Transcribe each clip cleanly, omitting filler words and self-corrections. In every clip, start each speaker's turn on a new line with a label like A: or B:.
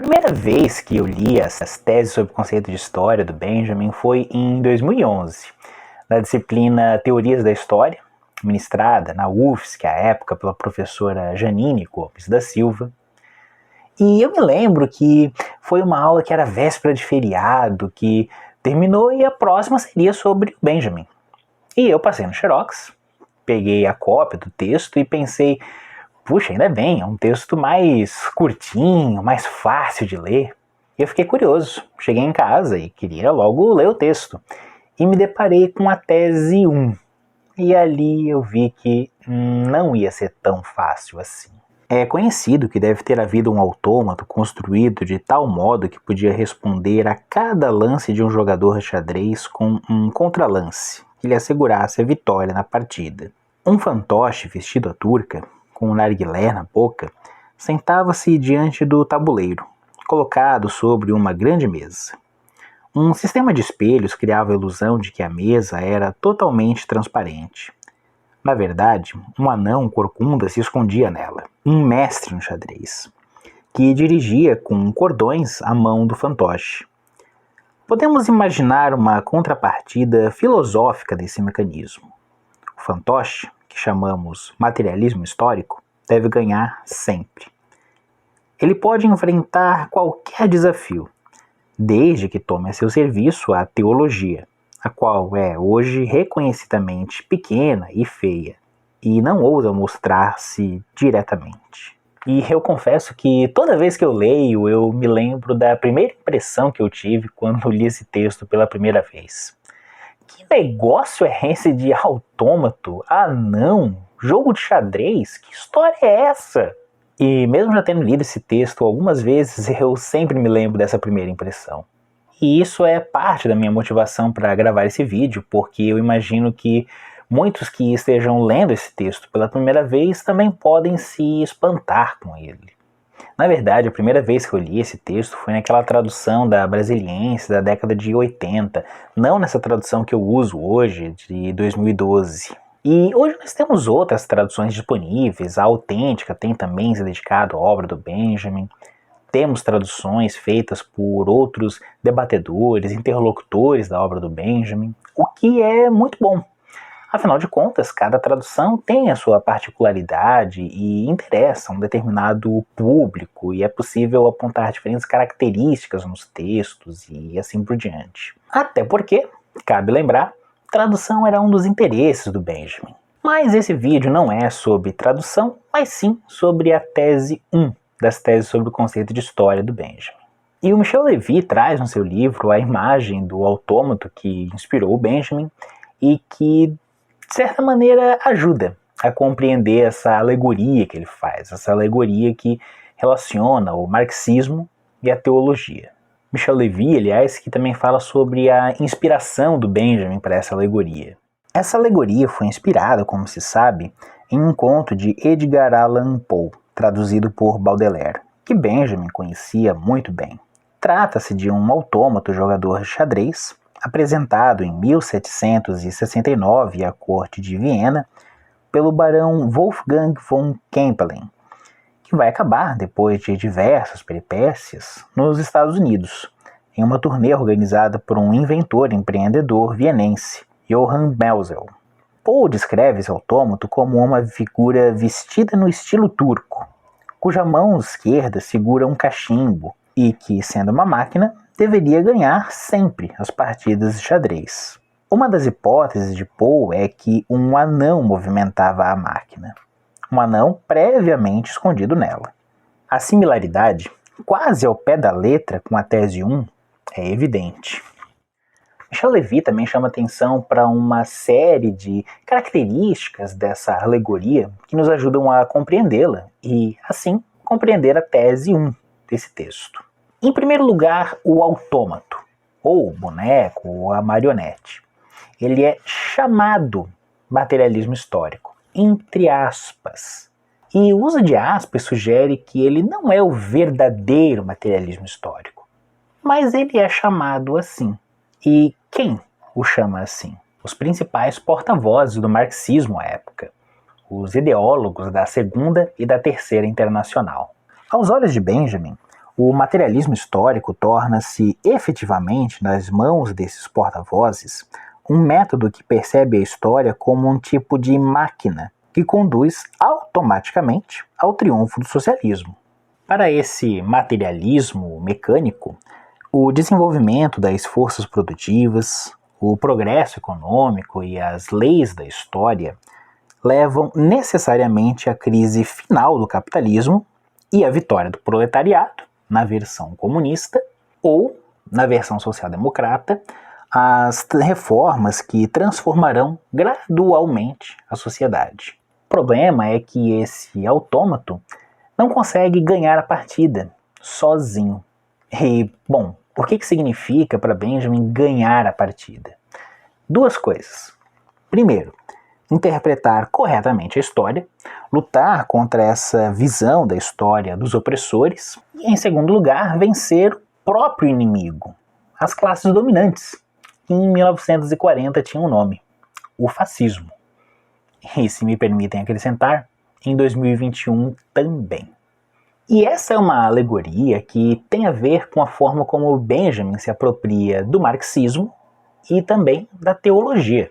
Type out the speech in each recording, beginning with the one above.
A: Primeira vez que eu li essas teses sobre o conceito de história do Benjamin foi em 2011, na disciplina Teorias da História, ministrada na UFSC, à época, pela professora Janine Gomes da Silva. E eu me lembro que foi uma aula que era véspera de feriado, que terminou e a próxima seria sobre o Benjamin. E eu passei no Xerox, peguei a cópia do texto e pensei, puxa, ainda bem, é um texto mais curtinho, mais fácil de ler. E eu fiquei curioso, cheguei em casa e queria logo ler o texto. E me deparei com a tese 1. E ali eu vi que não ia ser tão fácil assim. É conhecido que deve ter havido um autômato construído de tal modo que podia responder a cada lance de um jogador de xadrez com um contralance, que lhe assegurasse a vitória na partida. Um fantoche vestido à turca, com um narguilé na boca, sentava-se diante do tabuleiro, colocado sobre uma grande mesa. Um sistema de espelhos criava a ilusão de que a mesa era totalmente transparente. Na verdade, um anão corcunda se escondia nela, um mestre no xadrez, que dirigia com cordões a mão do fantoche. Podemos imaginar uma contrapartida filosófica desse mecanismo. O fantoche, que chamamos materialismo histórico, deve ganhar sempre. Ele pode enfrentar qualquer desafio, desde que tome a seu serviço a teologia, a qual é hoje reconhecidamente pequena e feia, e não ousa mostrar-se diretamente. E eu confesso que toda vez que eu leio, eu me lembro da primeira impressão que eu tive quando li esse texto pela primeira vez. Que negócio é esse de autômato? Ah não, jogo de xadrez? Que história é essa? E mesmo já tendo lido esse texto algumas vezes, eu sempre me lembro dessa primeira impressão. E isso é parte da minha motivação para gravar esse vídeo, porque eu imagino que muitos que estejam lendo esse texto pela primeira vez também podem se espantar com ele. Na verdade, a primeira vez que eu li esse texto foi naquela tradução da Brasiliense da década de 80, não nessa tradução que eu uso hoje, de 2012. E hoje nós temos outras traduções disponíveis, a autêntica tem também se dedicado à obra do Benjamin. Temos traduções feitas por outros debatedores, interlocutores da obra do Benjamin, o que é muito bom. Afinal de contas, cada tradução tem a sua particularidade e interessa a um determinado público, e é possível apontar diferentes características nos textos e assim por diante. Até porque, cabe lembrar, tradução era um dos interesses do Benjamin. Mas esse vídeo não é sobre tradução, mas sim sobre a tese 1. Das teses sobre o conceito de história do Benjamin. E o Michel Levy traz no seu livro a imagem do autômato que inspirou o Benjamin e que, de certa maneira, ajuda a compreender essa alegoria que ele faz, essa alegoria que relaciona o marxismo e a teologia. Michel Levy, aliás, que também fala sobre a inspiração do Benjamin para essa alegoria. Essa alegoria foi inspirada, como se sabe, em um conto de Edgar Allan Poe, traduzido por Baudelaire, que Benjamin conhecia muito bem. Trata-se de um autômato jogador de xadrez, apresentado em 1769 à corte de Viena pelo barão Wolfgang von Kempelen, que vai acabar, depois de diversas peripécias, nos Estados Unidos, em uma turnê organizada por um inventor e empreendedor vienense, Johann Melzel. Poe descreve esse autômato como uma figura vestida no estilo turco, cuja mão esquerda segura um cachimbo e que, sendo uma máquina, deveria ganhar sempre as partidas de xadrez. Uma das hipóteses de Poe é que um anão movimentava a máquina, um anão previamente escondido nela. A similaridade, quase ao pé da letra com a tese 1, é evidente. Michel Levy também chama atenção para uma série de características dessa alegoria que nos ajudam a compreendê-la e, assim, compreender a tese 1 desse texto. Em primeiro lugar, o autômato, ou o boneco, ou a marionete. Ele é chamado materialismo histórico, entre aspas. E o uso de aspas sugere que ele não é o verdadeiro materialismo histórico, mas ele é chamado assim. E quem o chama assim? Os principais porta-vozes do marxismo à época, os ideólogos da Segunda e da Terceira Internacional. Aos olhos de Benjamin, o materialismo histórico torna-se efetivamente, nas mãos desses porta-vozes, um método que percebe a história como um tipo de máquina que conduz automaticamente ao triunfo do socialismo. Para esse materialismo mecânico, o desenvolvimento das forças produtivas, o progresso econômico e as leis da história levam necessariamente à crise final do capitalismo e à vitória do proletariado, na versão comunista, ou, na versão social-democrata, as reformas que transformarão gradualmente a sociedade. O problema é que esse autômato não consegue ganhar a partida sozinho. E, bom, o que significa para Benjamin ganhar a partida? Duas coisas. Primeiro, interpretar corretamente a história, lutar contra essa visão da história dos opressores e, em segundo lugar, vencer o próprio inimigo, as classes dominantes, que em 1940 tinham um nome, o fascismo. E, se me permitem acrescentar, em 2021 também. E essa é uma alegoria que tem a ver com a forma como Benjamin se apropria do marxismo e também da teologia.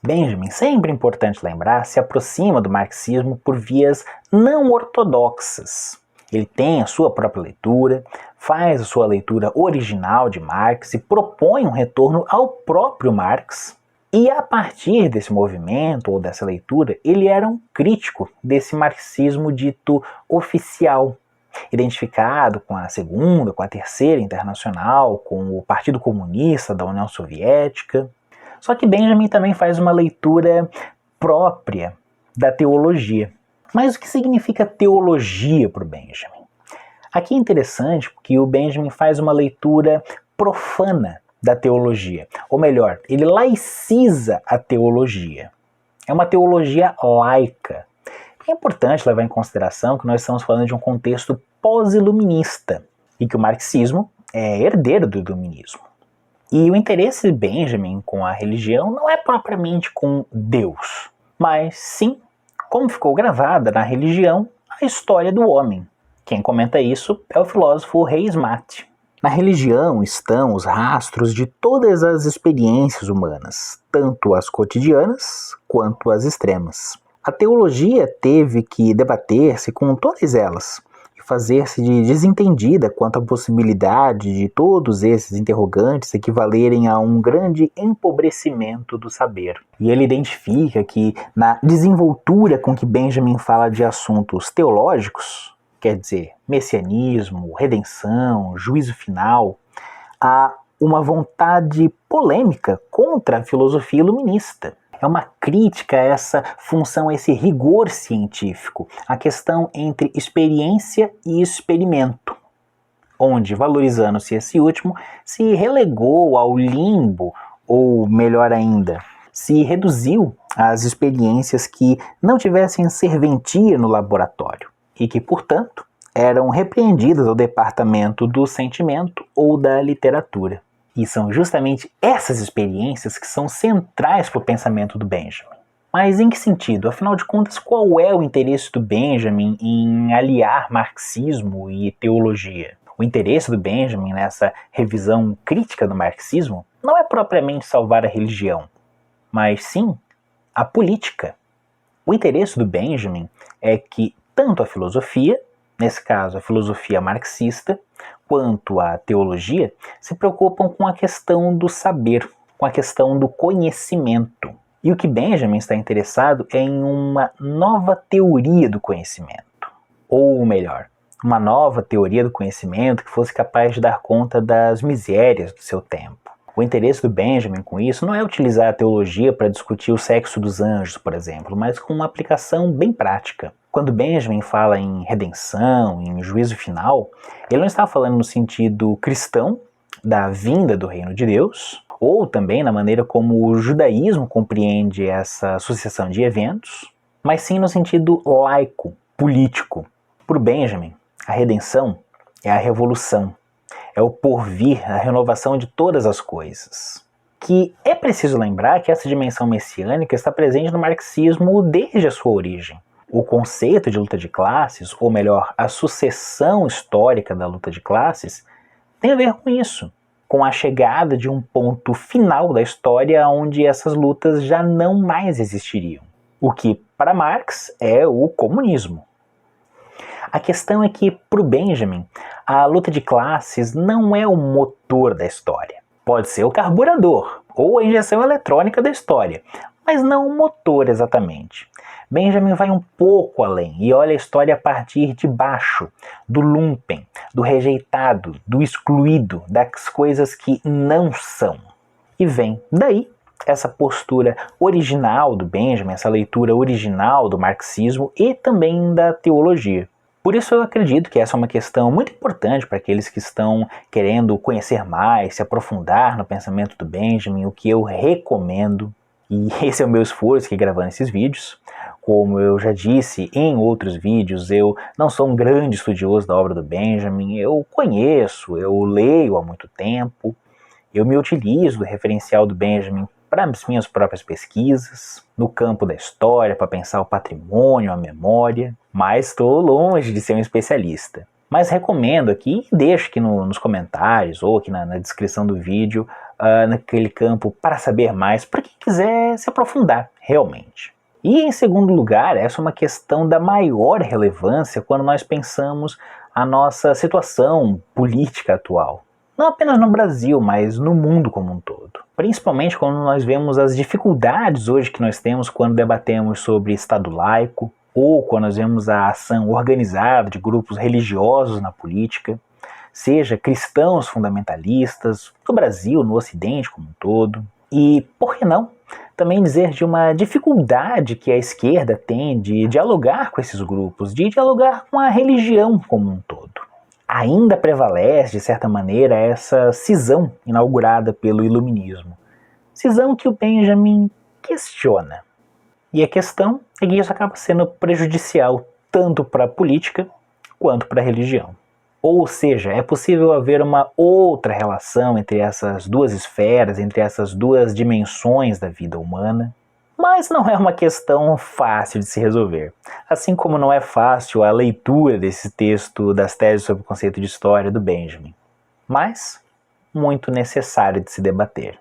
A: Benjamin, sempre importante lembrar, se aproxima do marxismo por vias não ortodoxas. Ele tem a sua própria leitura, faz a sua leitura original de Marx e propõe um retorno ao próprio Marx. E a partir desse movimento ou dessa leitura, ele era um crítico desse marxismo dito oficial, identificado com a Segunda, com a Terceira Internacional, com o Partido Comunista da União Soviética. Só que Benjamin também faz uma leitura própria da teologia. Mas o que significa teologia para o Benjamin? Aqui é interessante porque o Benjamin faz uma leitura profana da teologia. Ou melhor, ele laiciza a teologia. É uma teologia laica. É importante levar em consideração que nós estamos falando de um contexto pós-iluminista e que o marxismo é herdeiro do iluminismo. E o interesse de Benjamin com a religião não é propriamente com Deus, mas sim como ficou gravada na religião a história do homem. Quem comenta isso é o filósofo Reis Mate. Na religião estão os rastros de todas as experiências humanas, tanto as cotidianas quanto as extremas. A teologia teve que debater-se com todas elas e fazer-se de desentendida quanto à possibilidade de todos esses interrogantes equivalerem a um grande empobrecimento do saber. E ele identifica que na desenvoltura com que Benjamin fala de assuntos teológicos, quer dizer, messianismo, redenção, juízo final, há uma vontade polêmica contra a filosofia iluminista. É uma crítica a essa função, a esse rigor científico, a questão entre experiência e experimento, onde, valorizando-se esse último, se relegou ao limbo, ou melhor ainda, se reduziu às experiências que não tivessem serventia no laboratório e que, portanto, eram repreendidas ao departamento do sentimento ou da literatura. E são justamente essas experiências que são centrais para o pensamento do Benjamin. Mas em que sentido? Afinal de contas, qual é o interesse do Benjamin em aliar marxismo e teologia? O interesse do Benjamin nessa revisão crítica do marxismo não é propriamente salvar a religião, mas sim a política. O interesse do Benjamin é que tanto a filosofia, nesse caso a filosofia marxista, quanto a teologia, se preocupam com a questão do saber, com a questão do conhecimento. E o que Benjamin está interessado é em uma nova teoria do conhecimento. Ou melhor, uma nova teoria do conhecimento que fosse capaz de dar conta das misérias do seu tempo. O interesse do Benjamin com isso não é utilizar a teologia para discutir o sexo dos anjos, por exemplo, mas com uma aplicação bem prática. Quando Benjamin fala em redenção, em juízo final, ele não está falando no sentido cristão da vinda do reino de Deus, ou também na maneira como o judaísmo compreende essa sucessão de eventos, mas sim no sentido laico, político. Para o Benjamin, a redenção é a revolução, é o porvir, a renovação de todas as coisas. Que é preciso lembrar que essa dimensão messiânica está presente no marxismo desde a sua origem. O conceito de luta de classes, ou melhor, a sucessão histórica da luta de classes, tem a ver com isso, com a chegada de um ponto final da história onde essas lutas já não mais existiriam. O que, para Marx, é o comunismo. A questão é que, para o Benjamin, a luta de classes não é o motor da história. Pode ser o carburador, ou a injeção eletrônica da história, mas não o motor exatamente. Benjamin vai um pouco além e olha a história a partir de baixo, do lumpen, do rejeitado, do excluído, das coisas que não são. E vem daí essa postura original do Benjamin, essa leitura original do marxismo e também da teologia. Por isso eu acredito que essa é uma questão muito importante para aqueles que estão querendo conhecer mais, se aprofundar no pensamento do Benjamin, o que eu recomendo. E esse é o meu esforço aqui gravando esses vídeos. Como eu já disse em outros vídeos, eu não sou um grande estudioso da obra do Benjamin, eu conheço, eu leio há muito tempo, eu me utilizo do referencial do Benjamin para as minhas próprias pesquisas, no campo da história, para pensar o patrimônio, a memória, mas estou longe de ser um especialista. Mas recomendo aqui, deixo aqui nos comentários ou aqui na descrição do vídeo, naquele campo para saber mais, para quem quiser se aprofundar realmente. E em segundo lugar, essa é uma questão da maior relevância quando nós pensamos a nossa situação política atual. Não apenas no Brasil, mas no mundo como um todo. Principalmente quando nós vemos as dificuldades hoje que nós temos quando debatemos sobre Estado laico, ou quando nós vemos a ação organizada de grupos religiosos na política, seja cristãos fundamentalistas, no Brasil, no Ocidente como um todo. E, por que não, também dizer de uma dificuldade que a esquerda tem de dialogar com esses grupos, de dialogar com a religião como um todo. Ainda prevalece, de certa maneira, essa cisão inaugurada pelo Iluminismo. Cisão que o Benjamin questiona. E a questão é que isso acaba sendo prejudicial tanto para a política quanto para a religião. Ou seja, é possível haver uma outra relação entre essas duas esferas, entre essas duas dimensões da vida humana, mas não é uma questão fácil de se resolver. Assim como não é fácil a leitura desse texto das teses sobre o conceito de história do Benjamin, mas muito necessário de se debater.